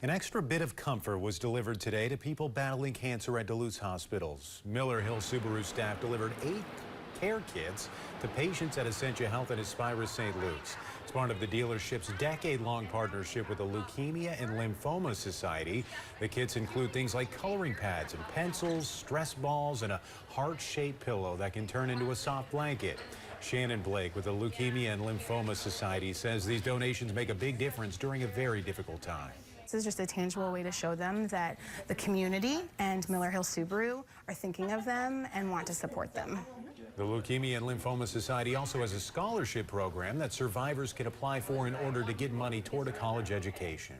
An extra bit of comfort was delivered today to people battling cancer at Duluth's hospitals. Hill Subaru staff delivered 8 care kits to patients at Essentia Health and Aspira St. Luke's. It's part of the dealership's decade-long partnership with the Leukemia and Lymphoma Society. The kits include things like coloring pads and pencils, stress balls, and a heart-shaped pillow that can turn into a soft blanket. Shannon Blake with the Leukemia and Lymphoma Society says these donations make a big difference during a very difficult time. This is just a tangible way to show them that the community and Hill Subaru are thinking of them and want to support them. The Leukemia and Lymphoma Society also has a scholarship program that survivors can apply for in order to get money toward a college education.